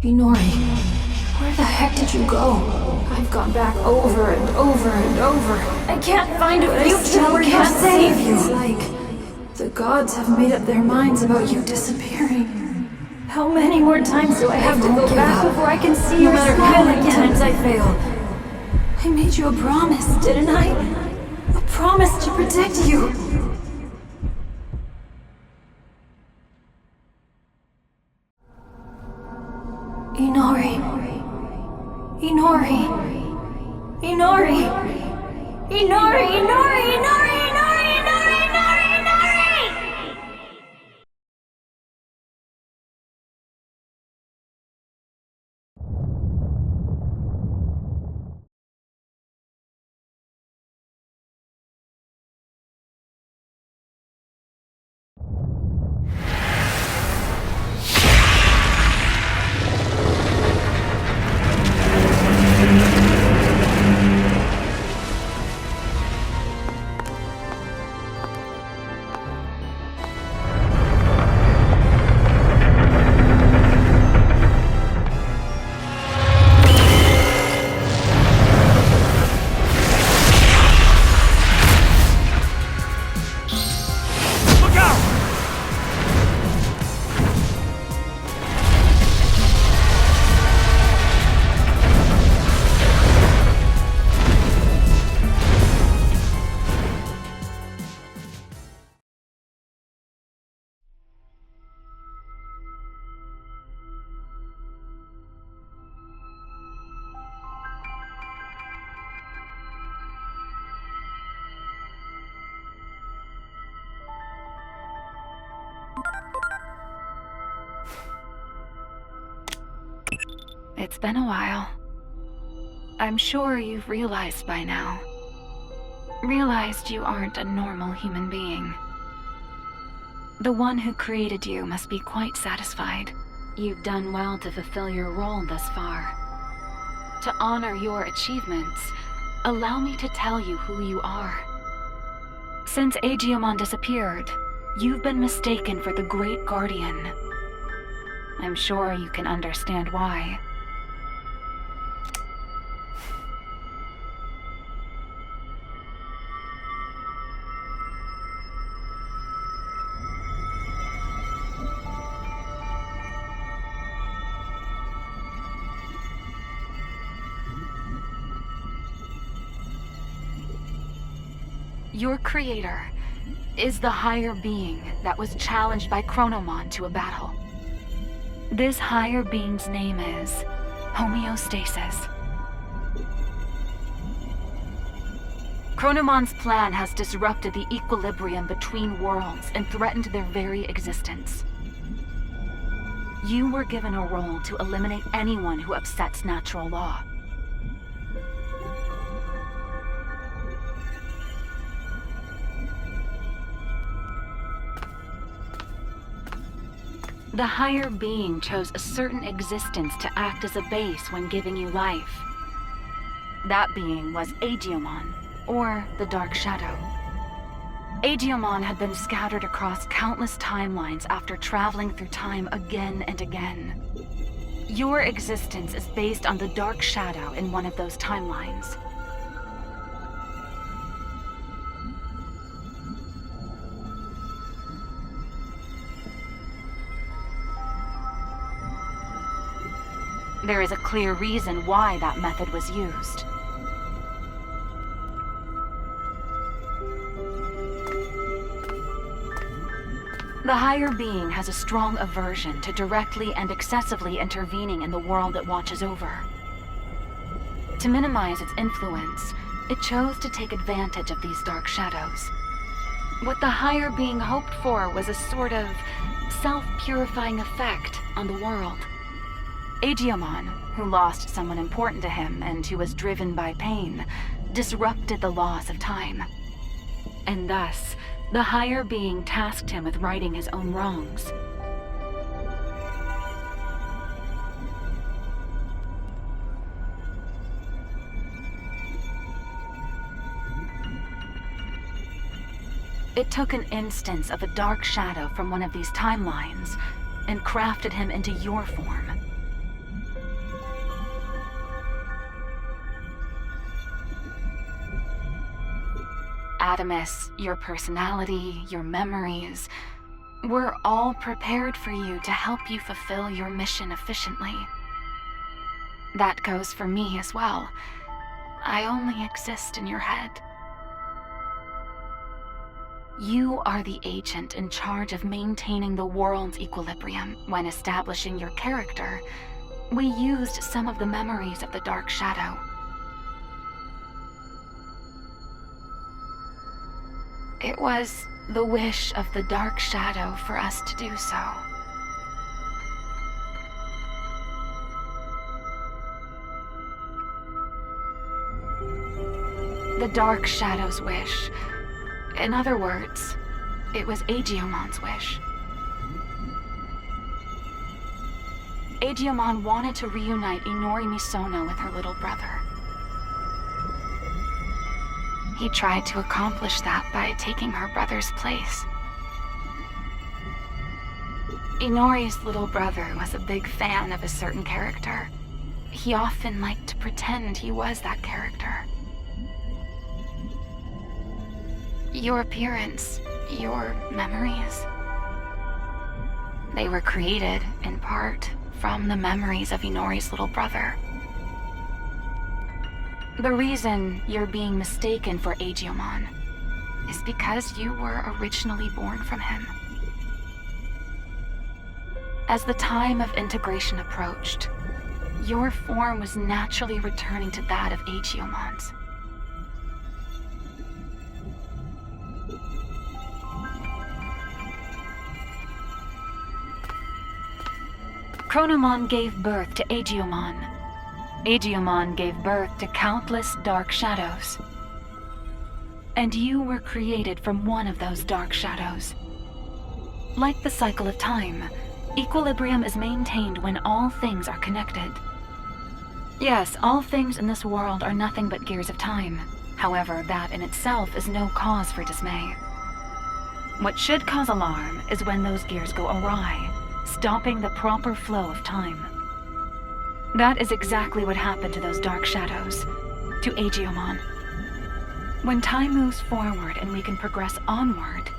Inori, where the heck did you go? I've gone back over and over and over. I can't find a future where can't save you. It's like the gods have made up their minds about you disappearing. How many more times do I have to go back before I can see your smile again? No matter how many times I fail. I made you a promise, didn't I? A promise to protect you. Inori. Inori. Inori. Inori. Inori. Inori. Inori. Inori. Inori. Inori. It's been a while. I'm sure you've realized by now. Realized you aren't a normal human being. The one who created you must be quite satisfied. You've done well to fulfill your role thus far. To honor your achievements, allow me to tell you who you are. Since Digimon disappeared, you've been mistaken for the Great Guardian. I'm sure you can understand why. Your creator is the higher being that was challenged by Chronomon to a battle. This higher being's name is homeostasis. Chronomon's plan has disrupted the equilibrium between worlds and threatened their very existence. You were given a role to eliminate anyone who upsets natural law. The higher being chose a certain existence to act as a base when giving you life. That being was Digimon, or the Dark Shadow. Digimon had been scattered across countless timelines after traveling through time again and again. Your existence is based on the Dark Shadow in one of those timelines. There is a clear reason why that method was used. The higher being has a strong aversion to directly and excessively intervening in the world it watches over. To minimize its influence, it chose to take advantage of these dark shadows. What the higher being hoped for was a sort of self-purifying effect on the world. Digimon, who lost someone important to him and who was driven by pain, disrupted the laws of time. And thus, the higher being tasked him with righting his own wrongs. It took an instance of a dark shadow from one of these timelines and crafted him into your form. Adamus, your personality, your memories, were all prepared for you to help you fulfill your mission efficiently. That goes for me as well. I only exist in your head. You are the agent in charge of maintaining the world's equilibrium. When establishing your character, we used some of the memories of the Dark Shadow. It was the wish of the Dark Shadow for us to do so. The Dark Shadow's wish. In other words, it was Digimon wish. Digimon wanted to reunite Inori Misono with her little brother. He tried to accomplish that by taking her brother's place. Inori's little brother was a big fan of a certain character. He often liked to pretend he was that character. Your appearance, your memories, they were created, in part, from the memories of Inori's little brother. The reason you're being mistaken for Digimon is because you were originally born from him. As the time of integration approached, your form was naturally returning to that of Digimon's. Chronomon gave birth to Digimon. Digimon gave birth to countless dark shadows. And you were created from one of those dark shadows. Like the cycle of time, equilibrium is maintained when all things are connected. Yes, all things in this world are nothing but gears of time. However, that in itself is no cause for dismay. What should cause alarm is when those gears go awry, stopping the proper flow of time. That is exactly what happened to those dark shadows, to Digimon. When time moves forward and we can progress onward,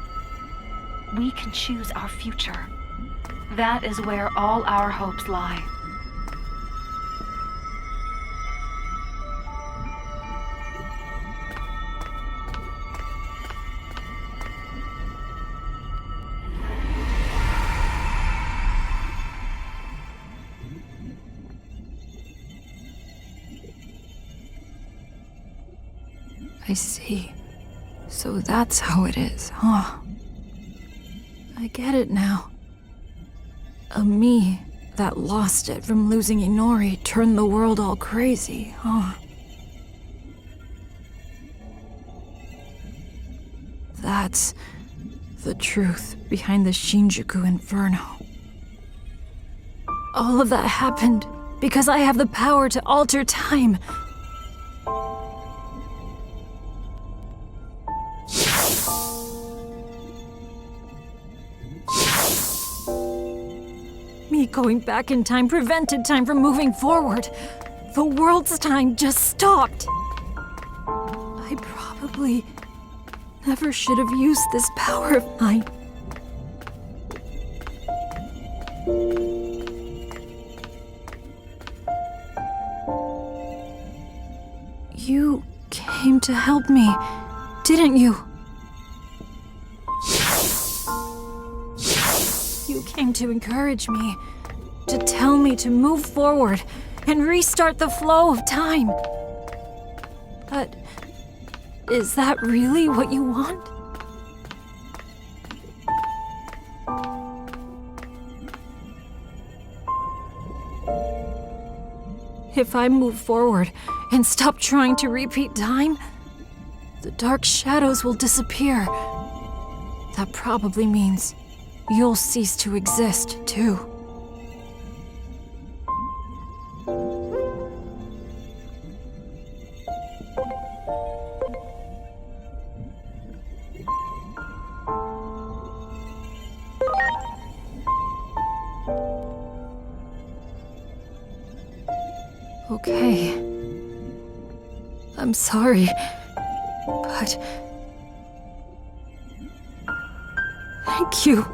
we can choose our future. That is where all our hopes lie. I see. So that's how it is, huh? I get it now. A me that lost it from losing Inori turned the world all crazy, huh? That's the truth behind the Shinjuku Inferno. All of that happened because I have the power to alter time. Me going back in time prevented time from moving forward. The world's time just stopped. I probably never should have used this power of mine. You came to help me, didn't you? You came to encourage me, to tell me to move forward and restart the flow of time. But is that really what you want? If I move forward and stop trying to repeat time, the dark shadows will disappear. That probably means you'll cease to exist, too. Okay. I'm sorry, but Thank you.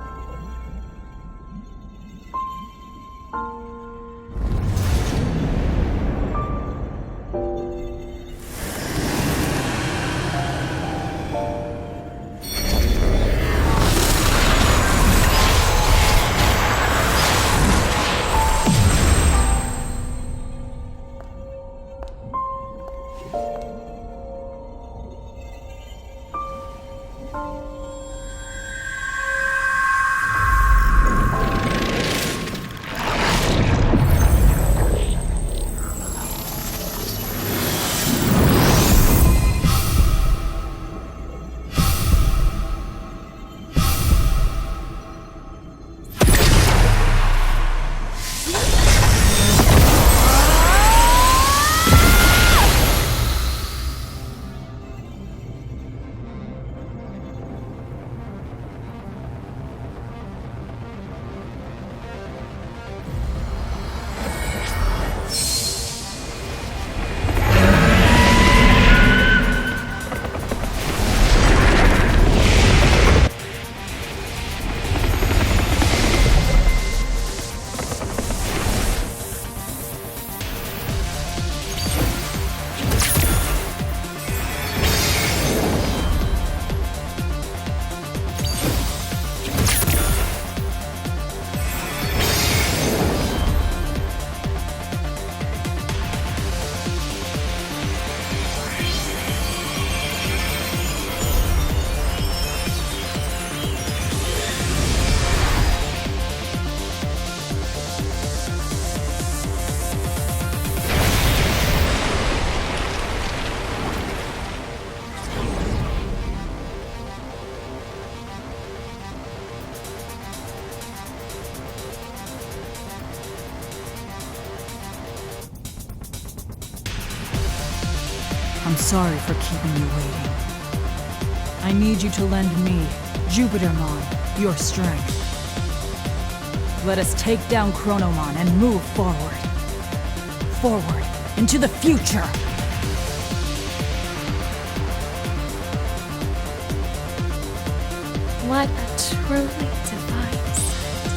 I'm sorry for keeping you waiting. I need you to lend me, Jupitermon, your strength. Let us take down Chronomon and move forward. Forward, into the future! What a truly divine sight.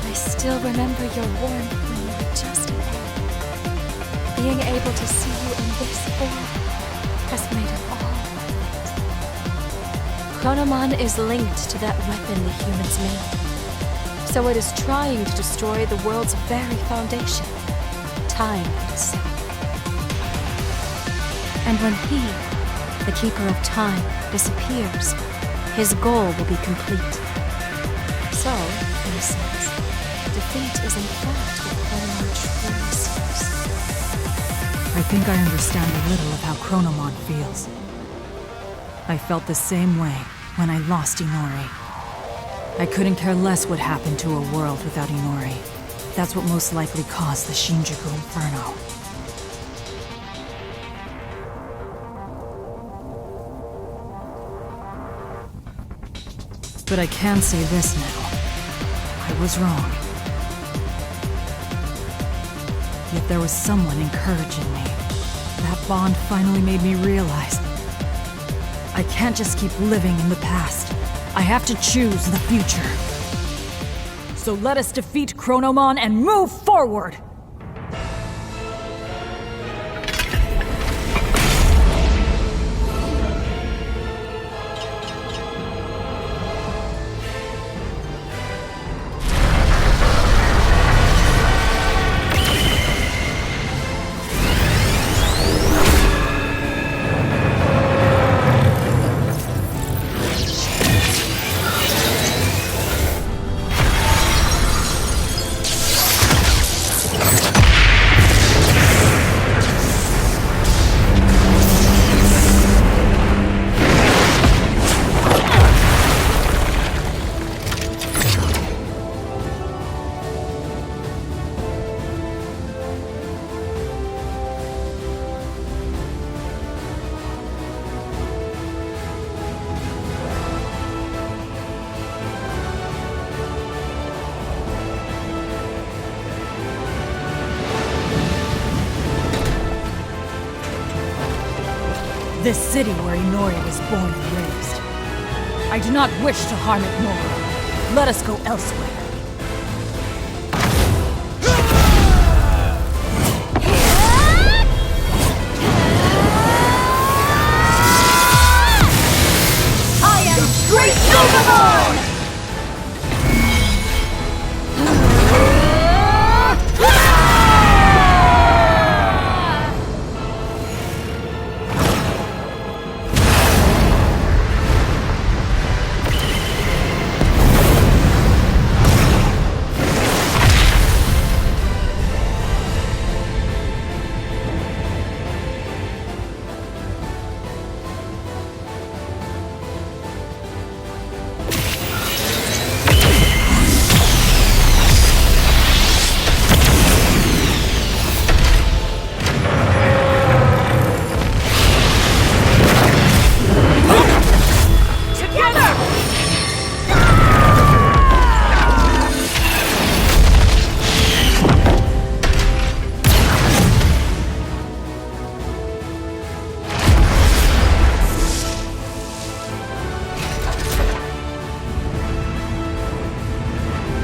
I still remember your warmth when you were just ahead. Being able to see you in this form has made it all worth it. Chronomon is linked to that weapon the humans made. So it is trying to destroy the world's very foundation, time itself. And when he, the Keeper of Time, disappears, his goal will be complete. So, in a sense, defeat is in fact what Chronomon truly seeks. I think I understand a little of how Chronomon feels. I felt the same way when I lost Inori. I couldn't care less what happened to a world without Inori. That's what most likely caused the Shinjuku Inferno. But I can say this now. I was wrong. Yet there was someone encouraging me. That bond finally made me realize I can't just keep living in the past. I have to choose the future. So let us defeat Chronomon and move forward! This city where Inori was born and raised. I do not wish to harm it more. Let us go elsewhere. I am Great Digimon!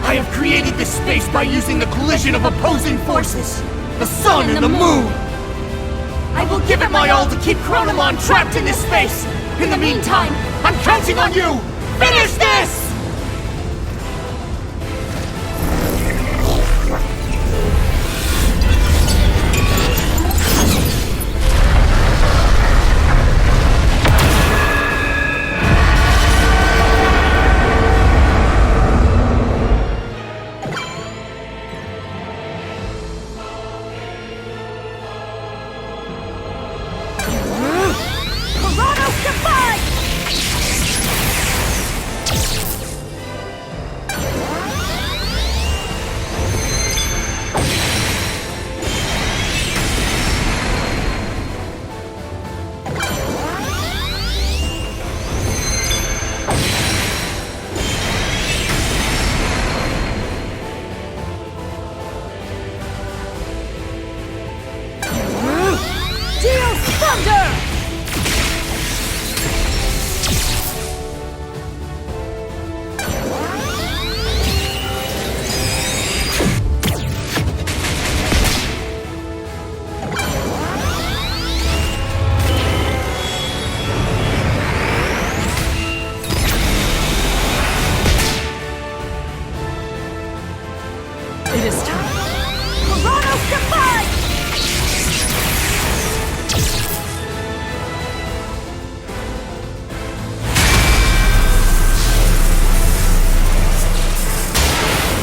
I have created this space by using the collision of opposing forces, the sun and the moon. I will give it my all to keep Chronomon trapped in this space. In the meantime, I'm counting on you! Finish this! It is time.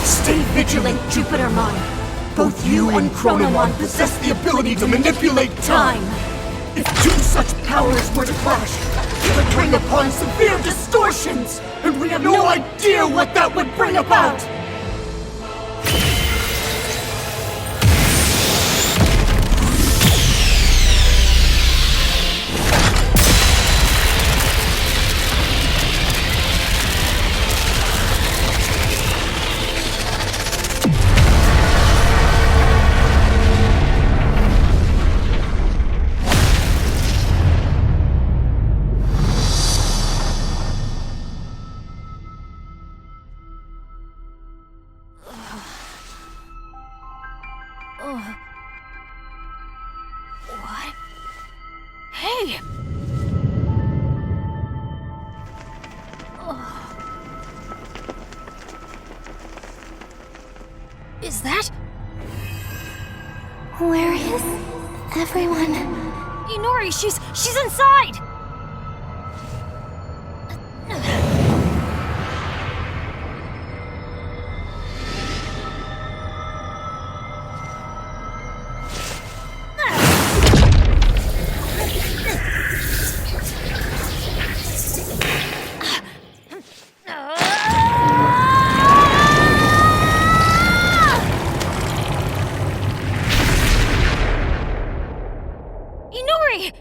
Stay vigilant, Jupitermon. Both you and Chronomon possess the ability to manipulate time. If two such powers were to clash, it would bring upon severe distortions, and we have no idea what that would bring about. What? Hey! Is that? Where is everyone? Inori, she's inside! Inori!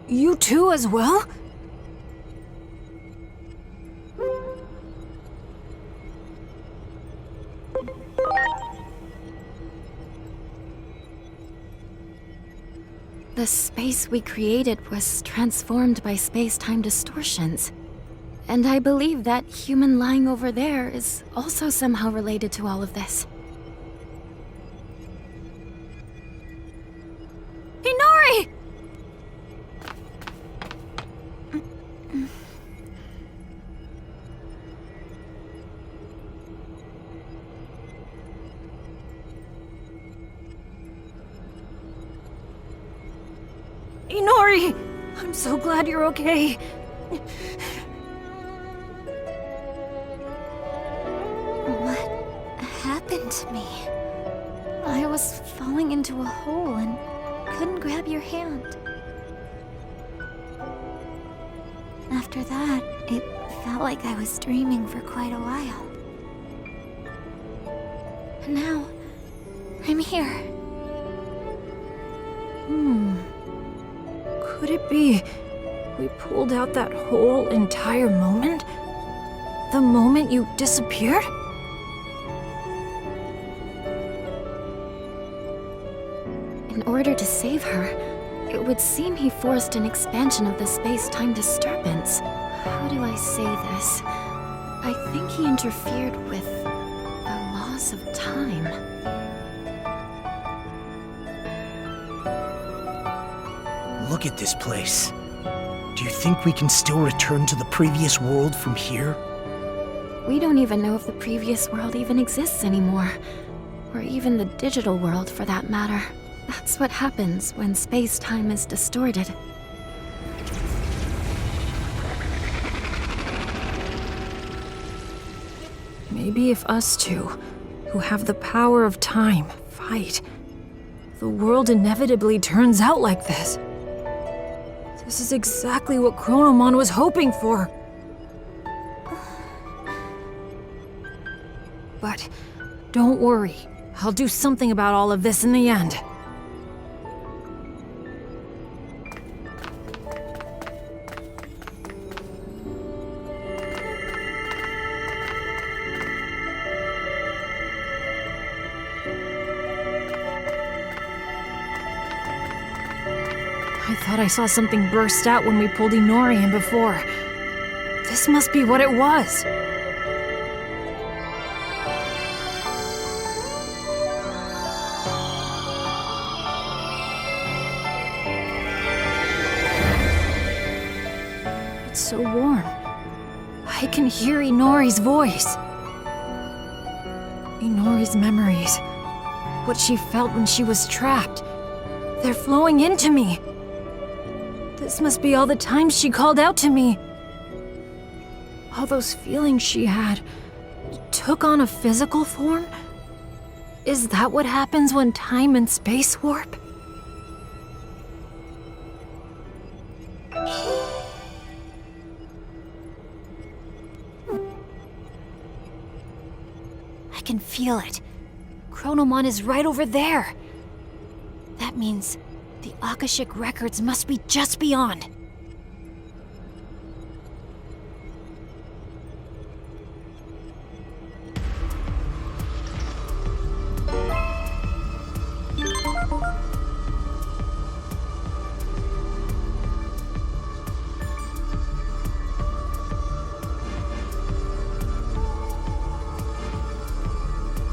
You too as well? The space we created was transformed by space-time distortions. And I believe that human lying over there is also somehow related to all of this. Inori! Inori! I'm so glad you're okay. What happened to me? I was falling into a hole and couldn't grab your hand. After that, it felt like I was dreaming for quite a while. And now, I'm here. Could it be we pulled out that whole entire moment? The moment you disappeared? In order to save her, it would seem he forced an expansion of the space-time disturbance. How do I say this? I think he interfered with the laws of time. Look at this place. Do you think we can still return to the previous world from here? We don't even know if the previous world even exists anymore. Or even the digital world, for that matter. That's what happens when space-time is distorted. Maybe if us two, who have the power of time, fight, the world inevitably turns out like this. This is exactly what Chronomon was hoping for. But don't worry, I'll do something about all of this in the end. I thought I saw something burst out when we pulled Inori in before. This must be what it was. It's so warm. I can hear Inori's voice. Inori's memories. What she felt when she was trapped. They're flowing into me. This must be all the times she called out to me. All those feelings she had took on a physical form? Is that what happens when time and space warp? I can feel it. Chronomon is right over there. That means the Akashic records must be just beyond.